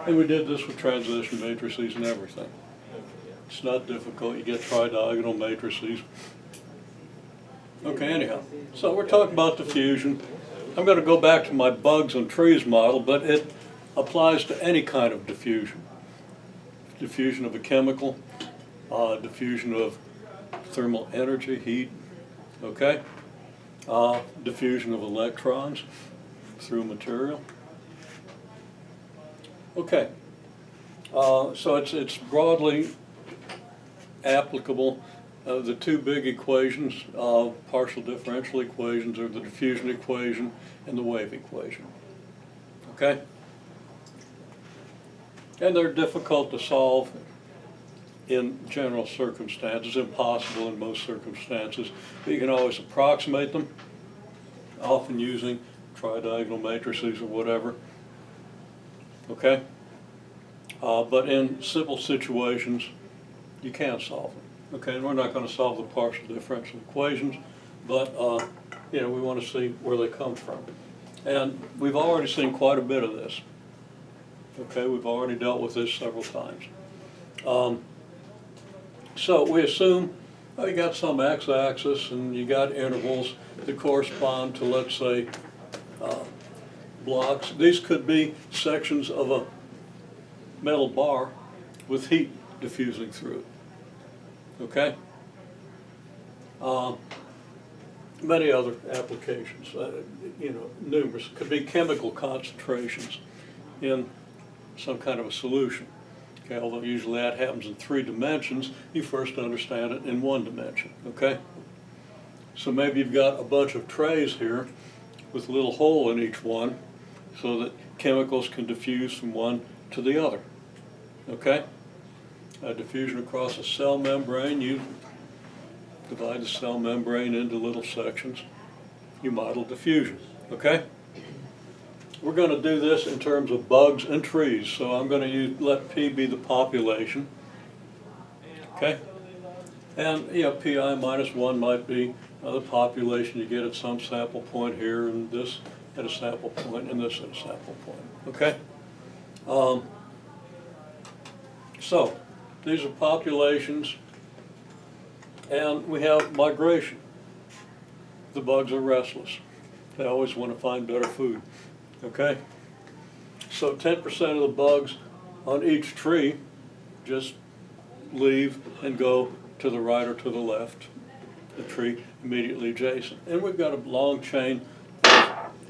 And we did this with transition matrices and everything. It's not difficult. You get tridiagonal matrices. Okay, anyhow. So we're talking about diffusion. I'm going to go back to my bugs and trees model, but it applies to any kind of diffusion. Diffusion of a chemical, diffusion of thermal energy, heat, okay? Diffusion of electrons through material. Okay, so it's broadly applicable. The two big equations, partial differential equations, are the diffusion equation and the wave equation. Okay? And they're difficult to solve in general circumstances, impossible in most circumstances, but you can always approximate them, often using tridiagonal matrices or whatever. Okay? But in simple situations, you can solve them. Okay, and we're not going to solve the partial differential equations, but you know, we want to see where they come from. And we've already seen quite a bit of this. Okay, we've already dealt with this several times. So we assume you got some x-axis and you got intervals that correspond to, let's say, blocks. These could be sections of a metal bar with heat diffusing through it. Okay? Many other applications, you know, numerous. Could be chemical concentrations in some kind of a solution. Okay, although usually that happens in 3 dimensions, you first understand it in 1 dimension. Okay? So maybe you've got a bunch of trays here with a little hole in each one so that chemicals can diffuse from one to the other. Okay? Diffusion across a cell membrane, you divide the cell membrane into little sections. You model diffusion. Okay? We're going to do this in terms of bugs and trees, so I'm going to let P be the population. Okay? And yeah, Pi minus 1 might be the population you get at some sample point here, and this at a sample point, and this at a sample point. Okay? So, these are populations, and we have migration. The bugs are restless. They always want to find better food. Okay? So 10% of the bugs on each tree just leave and go to the right or to the left, the tree immediately adjacent. And we've got a long chain,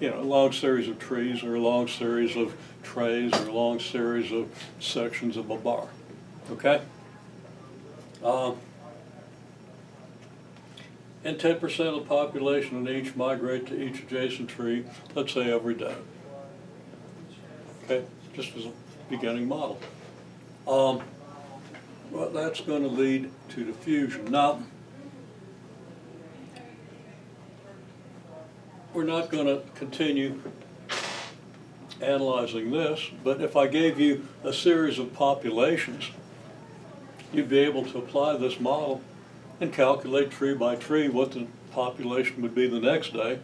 you know, a long series of trees or a long series of trays or a long series of sections of a bar. Okay? And 10% of the population in each migrate to each adjacent tree, let's say every day. Okay? Just as a beginning model. Well, that's going to lead to diffusion. Now, we're not going to continue analyzing this, but if I gave you a series of populations, you'd be able to apply this model and calculate tree by tree what the population would be the next day,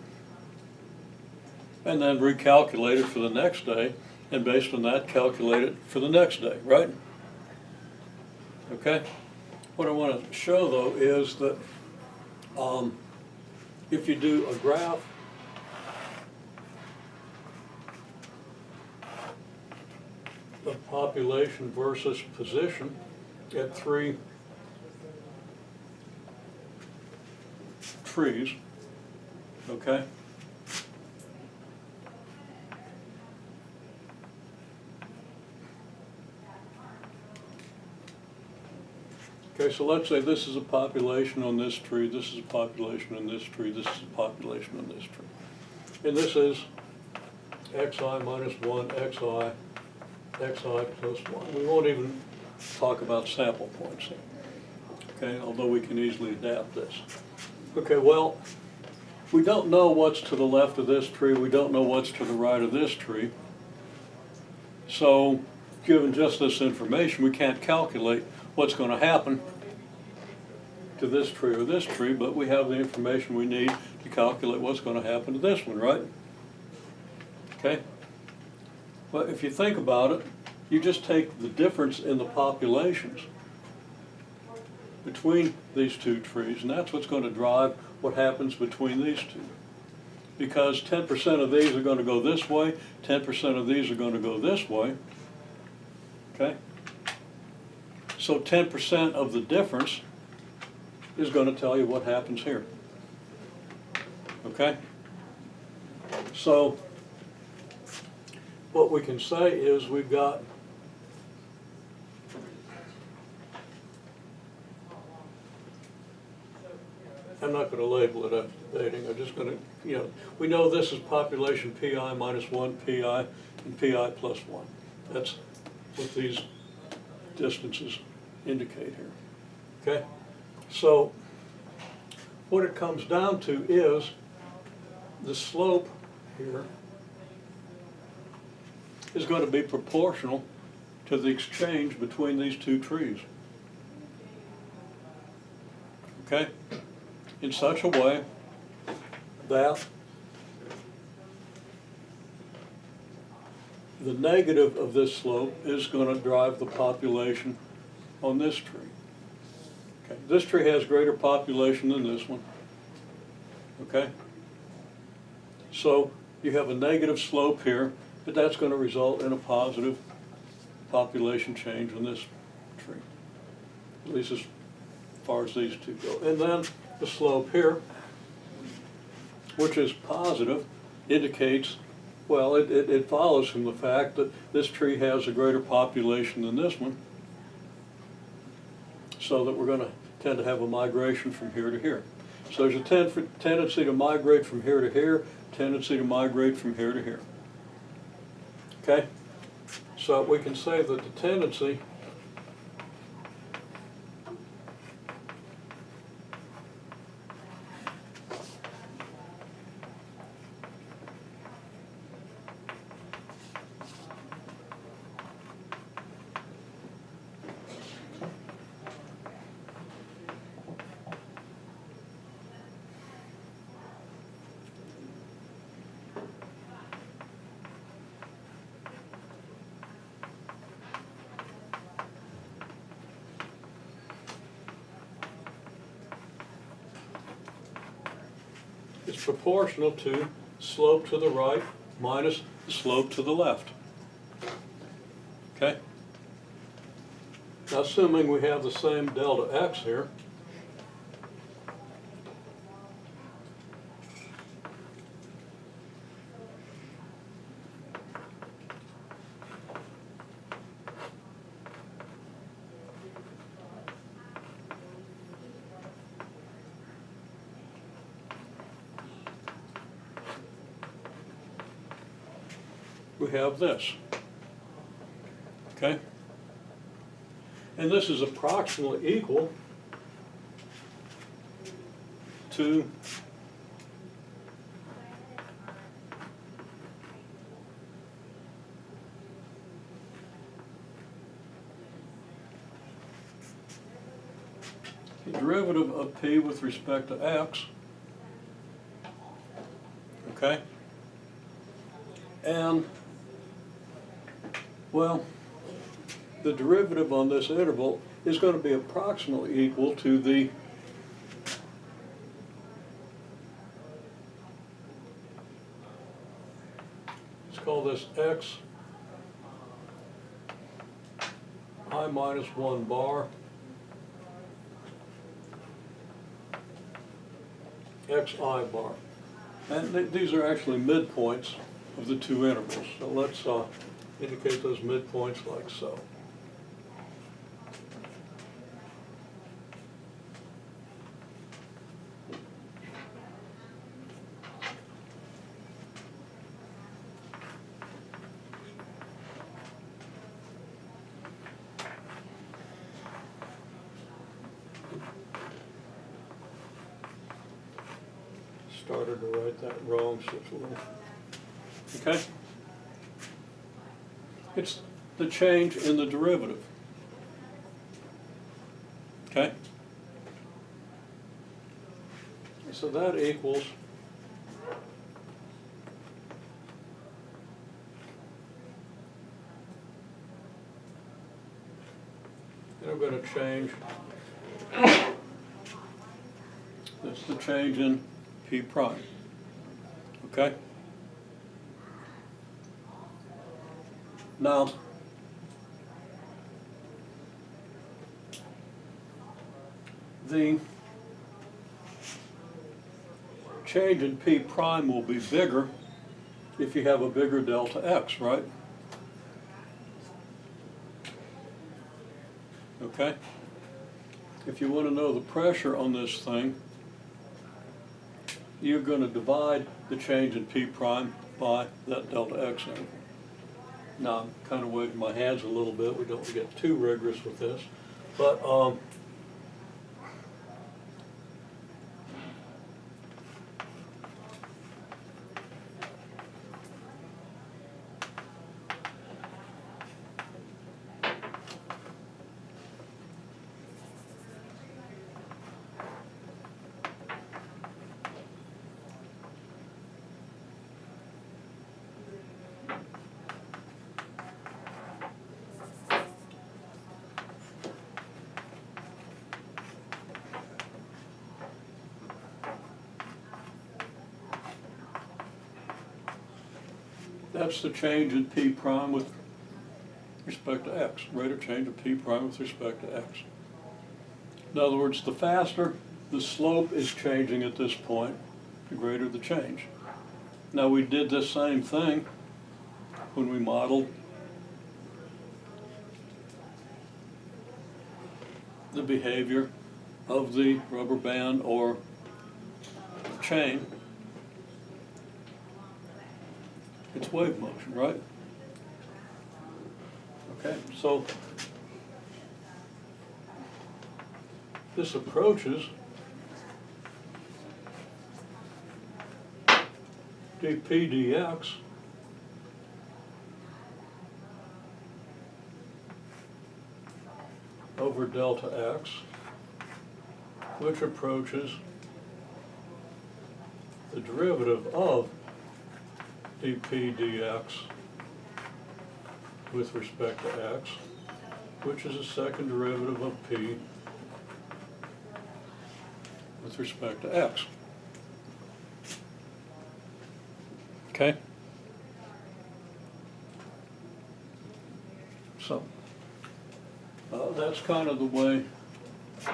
and then recalculate it for the next day, and based on that, calculate it for the next day, right? Okay? What I want to show, though, is that if you do a graph of population versus position at 3 trees, okay? Okay, so let's say this is a population on this tree, this is a population on this tree, this is a population on this tree. And this is xi minus 1, xi plus 1. We won't even talk about sample points here, okay, although we can easily adapt this. Okay, well, we don't know what's to the left of this tree, we don't know what's to the right of this tree. So, given just this information, we can't calculate what's going to happen to this tree or this tree, but we have the information we need to calculate what's going to happen to this one, right? Okay? Well, if you think about it, you just take the difference in the populations between these two trees, and that's what's going to drive what happens between these two. Because 10% of these are going to go this way, 10% of these are going to go this way, okay? So 10% of the difference is going to tell you what happens here, okay? So what we can say is we've got I'm not going to label it updating. I'm just going to, we know this is population PI minus 1 PI and PI plus 1. That's what these distances indicate here. Okay? So what it comes down to is the slope here is going to be proportional to the exchange between these two trees. Okay? In such a way that the negative of this slope is going to drive the population on this tree. Okay. This tree has greater population than this one. Okay? So you have a negative slope here, but that's going to result in a positive population change on this tree, at least as far as these two go. And then the slope here, which is positive, indicates, well, it follows from the fact that this tree has a greater population than this one, so that we're going to tend to have a migration from here to here. So there's a tendency to migrate from here to here, tendency to migrate from here to here. Okay? So we can say that the tendency is proportional to slope to the right minus the slope to the left. Okay? Now, assuming we have the same delta x here, we have this, okay? And this is approximately equal to the derivative of p with respect to x, okay? And well, the derivative on this interval is going to be approximately equal to the let's call this x I minus 1 bar xi bar. And these are actually midpoints of the two intervals. So let's indicate those midpoints like so. Started to write that wrong, so it's a little. Okay? It's the change in the derivative. Okay? So that equals I'm going to change, that's the change in P prime, okay? Now, the change in P prime will be bigger if you have a bigger delta X, right? Okay? If you want to know the pressure on this thing, you're going to divide the change in P prime by that delta X interval. Now, I'm kind of waving my hands a little bit. We don't get too rigorous with this. But that's the change in P prime with respect to X, rate of change of P prime with respect to X. In other words, the faster the slope is changing at this point, the greater the change. Now, we did this same thing when we modeled the behavior of the rubber band or chain. It's wave motion, right? Okay, so this approaches dp dx over delta x, which approaches the derivative of dp dx with respect to x, which is a second derivative of p with respect to x. Okay? So, that's kind of the way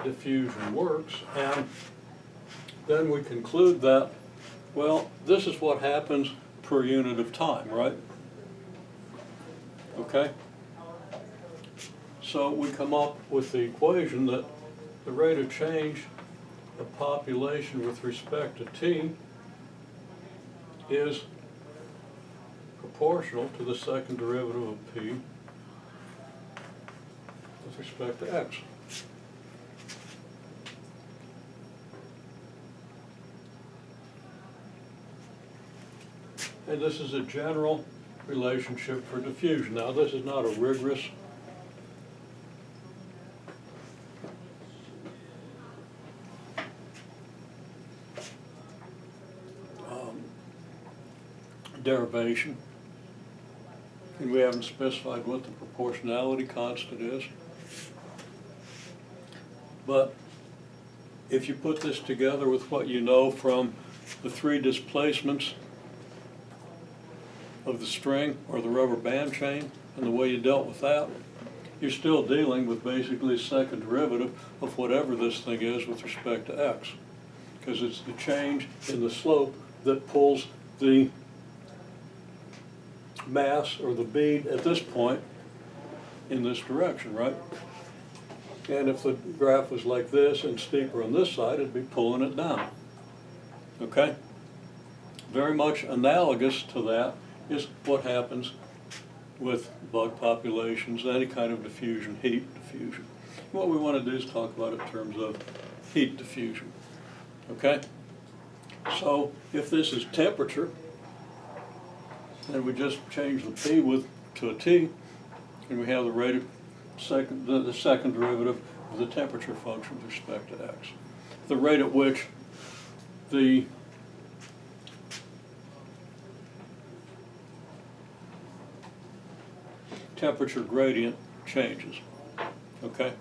diffusion works, and then we conclude that, well, this is what happens per unit of time, right? Okay? So we come up with the equation that the rate of change of population with respect to t is proportional to the second derivative of p with respect to x. And this is a general relationship for diffusion. Now, this is not a rigorous derivation, and we haven't specified what the proportionality constant is. But if you put this together with what you know from the three displacements of the string or the rubber band chain and the way you dealt with that, you're still dealing with basically a second derivative of whatever this thing is with respect to x, because it's the change in the slope that pulls the mass or the bead at this point in this direction, right? And if the graph was like this and steeper on this side, it'd be pulling it down. Okay? Very much analogous to that is what happens with bug populations, any kind of diffusion, heat diffusion. What we want to do is talk about it in terms of heat diffusion. Okay? So if this is temperature, then we just change the p to a t, and we have the rate of the second derivative of the temperature function with respect to x. The rate at which the temperature gradient changes. Okay?